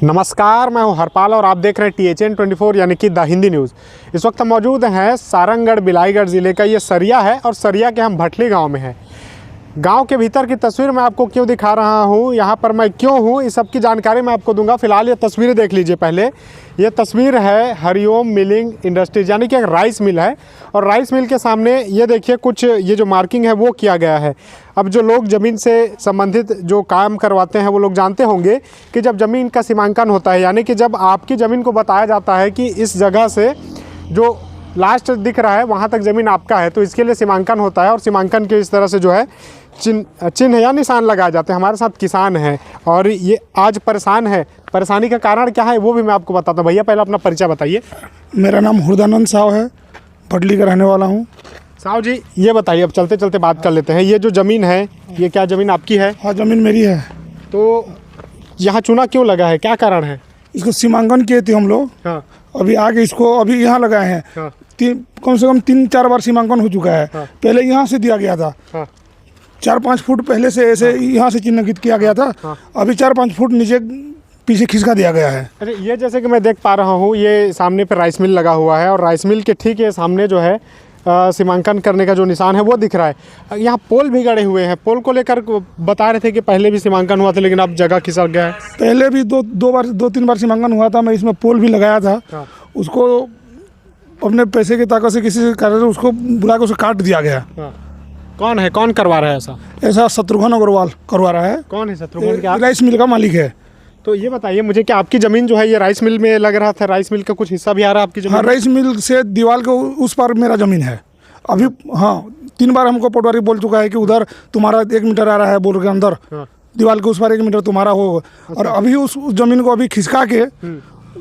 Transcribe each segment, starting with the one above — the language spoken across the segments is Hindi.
नमस्कार, मैं हूं हरपाल और आप देख रहे हैं THN 24 यानी कि द हिंदी न्यूज़। इस वक्त हम मौजूद हैं सारंगगढ़ बिलाईगढ़ ज़िले का ये सरिया है और सरिया के हम भटली गांव में हैं। गांव के भीतर की तस्वीर मैं आपको क्यों दिखा रहा हूं, यहां पर मैं क्यों हूं, इस सब की जानकारी मैं आपको दूंगा। फिलहाल ये तस्वीरें देख लीजिए। पहले ये तस्वीर है हरिओम मिलिंग इंडस्ट्रीज यानी कि एक राइस मिल है और राइस मिल के सामने ये देखिए कुछ ये जो मार्किंग है वो किया गया है। अब जो लोग ज़मीन से संबंधित जो काम करवाते हैं वो लोग जानते होंगे कि जब ज़मीन का सीमांकन होता है यानी कि जब आपकी ज़मीन को बताया जाता है कि इस जगह से जो लास्ट दिख रहा है वहाँ तक ज़मीन आपका है, तो इसके लिए सीमांकन होता है और सीमांकन के इस तरह से जो है चिन्ह या निशान लगाए जाते हैं। हमारे साथ किसान है और ये आज परेशान है। परेशानी का कारण क्या है वो भी मैं आपको बताता हूँ। भैया पहले अपना परिचय बताइए। मेरा नाम हुरदानंद साव है, भटली का रहने वाला हूँ। साहब जी ये बताइए, अब चलते चलते बात कर लेते हैं। ये जो ज़मीन है ये क्या ज़मीन आपकी है? हाँ, ज़मीन मेरी है। तो यहाँ चूना क्यों लगा है, क्या कारण है? इसको सीमांकन किए थे हम लोग। हाँ। अभी आगे इसको अभी यहाँ लगाए हैं। हाँ। कम से कम 3-4 बार सीमांकन हो चुका है। हाँ। पहले यहाँ से दिया गया था। हाँ। 4-5 फुट पहले से ऐसे यहाँ से चिन्हित किया गया था। हाँ। अभी 4-5 फुट नीचे पीछे खिसका दिया गया है। अरे ये जैसे कि मैं देख पा रहा हूँ ये सामने पे राइस मिल लगा हुआ है और राइस मिल के ठीक है सामने जो है सीमांकन करने का जो निशान है वो दिख रहा है। यहाँ पोल भी गड़े हुए हैं। पोल को लेकर बता रहे थे कि पहले भी सीमांकन हुआ था लेकिन अब जगह खिसक गया है। पहले भी 2-3 बार सीमांकन हुआ था। मैं इसमें पोल भी लगाया था। हाँ। उसको अपने पैसे की ताकत से किसी कारण से उसको बुला के उसे काट दिया गया। हाँ। कौन है, कौन करवा रहा है ऐसा? ऐसा शत्रुघ्न अग्रवाल करवा रहा है। कौन है शत्रुघ्न? क्या राइस मिल का मालिक है। तो ये बताइए मुझे कि आपकी ज़मीन जो है ये राइस मिल में लग रहा था, राइस मिल का कुछ हिस्सा भी आ रहा है आपकी ज़मीन? हाँ, राइस मिल से दीवार के उस पार मेरा ज़मीन है अभी। हाँ, 3 बार हमको पटवारी बोल चुका है कि उधर तुम्हारा 1 मीटर आ रहा है बोल के अंदर। हाँ। दीवार के उस पार 1 मीटर तुम्हारा हो। और अभी उस ज़मीन को अभी खिसका के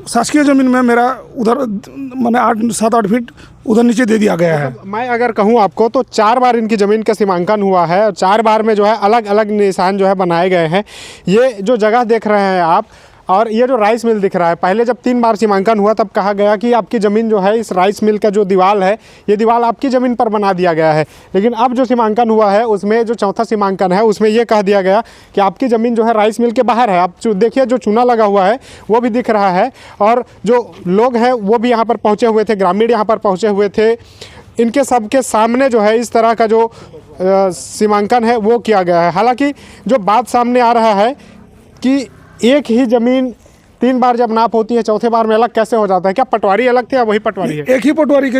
शासकीय ज़मीन में मेरा उधर मैंने 7-8 फीट उधर नीचे दे दिया गया है। मैं अगर कहूँ आपको तो 4 बार इनकी ज़मीन का सीमांकन हुआ है और 4 बार में जो है अलग अलग निशान जो है बनाए गए हैं। ये जो जगह देख रहे हैं आप और ये जो राइस मिल दिख रहा है, पहले जब 3 बार सीमांकन हुआ तब कहा गया कि आपकी ज़मीन जो है इस राइस मिल का जो दीवार है ये दीवार आपकी ज़मीन पर बना दिया गया है। लेकिन अब जो सीमांकन हुआ है उसमें जो चौथा सीमांकन है उसमें ये कह दिया गया कि आपकी ज़मीन जो है राइस मिल के बाहर है। आप देखिए जो चूना लगा हुआ है वो भी दिख रहा है और जो लोग हैं वो भी यहाँ पर पहुँचे हुए थे, ग्रामीण यहाँ पर पहुँचे हुए थे। इनके सबके सामने जो है इस तरह का जो सीमांकन है वो किया गया है। हालाँकि जो बात सामने आ रहा है कि एक ही ज़मीन 3 बार जब नाप होती है, चौथे बार में अलग कैसे हो जाता है? क्या पटवारी अलग थे या वही पटवारी है? एक ही पटवारी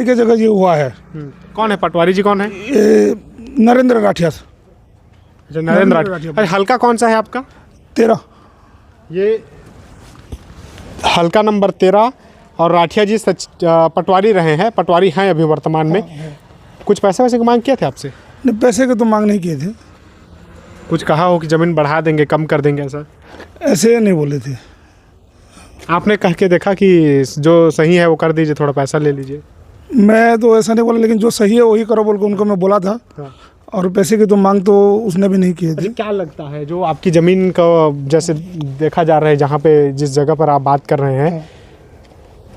के जगह ये हुआ है। कौन है पटवारी जी, कौन है? नरेंद्र राठिया। नरेंद्र राठिया। अरे हल्का कौन सा है आपका? 13। ये हल्का नंबर 13 और राठिया जी पटवारी रहे हैं, पटवारी हैं अभी वर्तमान में। कुछ पैसे वैसे की मांग किए थे आपसे? नहीं, पैसे के तो मांग नहीं किए थे। कुछ कहा हो कि ज़मीन बढ़ा देंगे, कम कर देंगे, ऐसा? ऐसे नहीं बोले थे। आपने कह के देखा कि जो सही है वो कर दीजिए, थोड़ा पैसा ले लीजिए? मैं तो ऐसा नहीं बोला, लेकिन जो सही है वही करो बोल के उनको मैं बोला था। हाँ। और पैसे की तो मांग तो उसने भी नहीं की थी। क्या लगता है जो आपकी ज़मीन का जैसे देखा जा रहा है जहाँ पे जिस जगह पर आप बात कर रहे हैं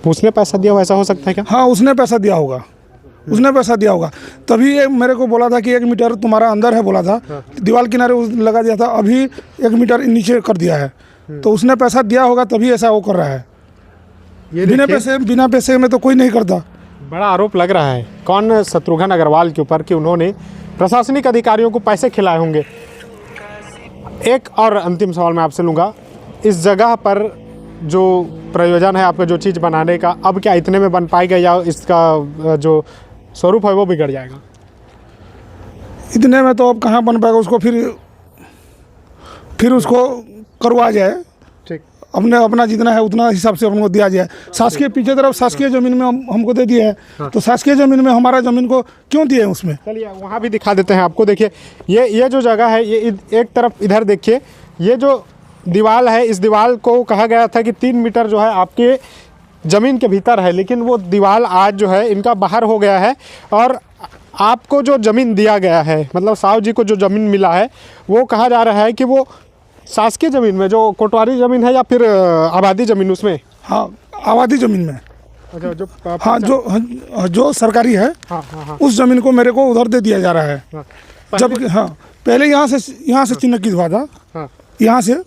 उसने पैसा दिया हो, ऐसा हो सकता है क्या? हाँ, उसने पैसा दिया होगा। उसने पैसा दिया होगा तभी ये मेरे को बोला था कि 1 मीटर तुम्हारा अंदर है बोला था। हाँ। दीवार किनारे लगा दिया था, अभी 1 मीटर नीचे कर दिया है। तो उसने पैसा दिया होगा तभी ऐसा वो कर रहा है। ये बिना पैसे में तो कोई नहीं करता। बड़ा आरोप लग रहा है कौन शत्रुघ्न अग्रवाल के ऊपर कि उन्होंने प्रशासनिक अधिकारियों को पैसे खिलाए होंगे। एक और अंतिम सवाल मैं आपसे लूँगा, इस जगह पर जो प्रयोजन है आपका जो चीज़ बनाने का, अब क्या इतने में बन पाएगा या इसका जो स्वरूप है वो बिगड़ जाएगा? इतने में तो अब कहाँ बन पाएगा, उसको फिर उसको करवा जाए। ठीक, अपना जितना है उतना हिसाब से हमको दिया जाए। शासकीय पीछे तरफ शासकीय ज़मीन में हमको दे दिए है। हाँ। तो शासकीय ज़मीन में हमारा ज़मीन को क्यों दिए उसमें? चलिए वहाँ भी दिखा देते हैं आपको। देखिए ये जो जगह है ये एक तरफ इधर देखिए, ये जो दीवार है इस दीवार को कहा गया था कि 3 मीटर जो है आपके ज़मीन के भीतर है, लेकिन वो दीवार आज जो है इनका बाहर हो गया है। और आपको जो ज़मीन दिया गया है, मतलब साहब जी को जो ज़मीन मिला है वो कहा जा रहा है कि वो शासकीय ज़मीन में जो कोटवारी ज़मीन है या फिर आबादी ज़मीन उसमें? हाँ, आबादी ज़मीन में। अच्छा, जो सरकारी है। हाँ, हाँ, हाँ। उस ज़मीन को मेरे को उधर दे दिया जा रहा है। हाँ। जबकि हाँ, पहले यहाँ से चिन्ह हुआ था। हाँ। यहाँ से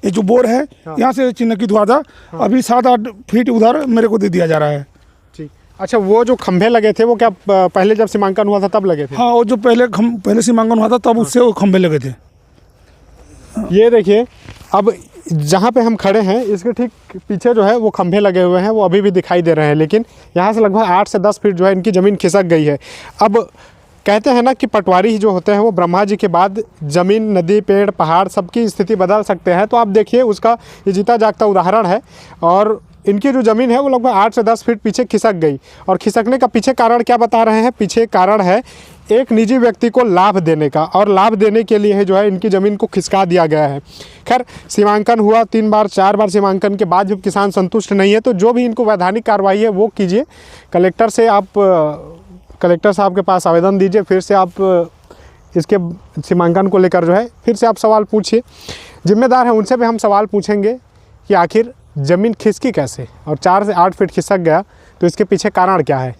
ये जो बोर है यहाँ से चिन्हित हुआ था, अभी 7-8 फीट उधर मेरे को दे दिया जा रहा है। ठीक। अच्छा, वो जो खंभे लगे थे वो क्या पहले जब सीमांकन हुआ था तब लगे थे? हाँ, वो जो पहले सीमांकन हुआ था तब उससे वो खंभे लगे थे। ये देखिए, अब जहाँ पे हम खड़े हैं इसके ठीक पीछे जो है वो खंभे लगे हुए हैं, वो अभी भी दिखाई दे रहे हैं, लेकिन यहाँ से लगभग 8 से 10 फीट जो है इनकी ज़मीन खिसक गई है। अब कहते हैं ना कि पटवारी जो होते हैं वो ब्रह्मा जी के बाद ज़मीन, नदी, पेड़, पहाड़ सबकी स्थिति बदल सकते हैं। तो आप देखिए, उसका ये जीता जागता उदाहरण है। और इनकी जो ज़मीन है वो लगभग 8 से 10 फीट पीछे खिसक गई। और खिसकने का पीछे कारण क्या बता रहे हैं? पीछे कारण है एक निजी व्यक्ति को लाभ देने का, और लाभ देने के लिए जो है इनकी ज़मीन को खिसका दिया गया है। खैर, सीमांकन हुआ 3 बार 4 बार सीमांकन के बाद जब किसान संतुष्ट नहीं है तो जो भी इनको वैधानिक कार्रवाई है वो कीजिए। कलेक्टर से आप कलेक्टर साहब के पास आवेदन दीजिए, फिर से आप इसके सीमांकन को लेकर जो है फिर से आप सवाल पूछिए। जिम्मेदार है उनसे भी हम सवाल पूछेंगे कि आखिर ज़मीन खिसकी कैसे, और 4 से 8 फीट खिसक गया तो इसके पीछे कारण क्या है।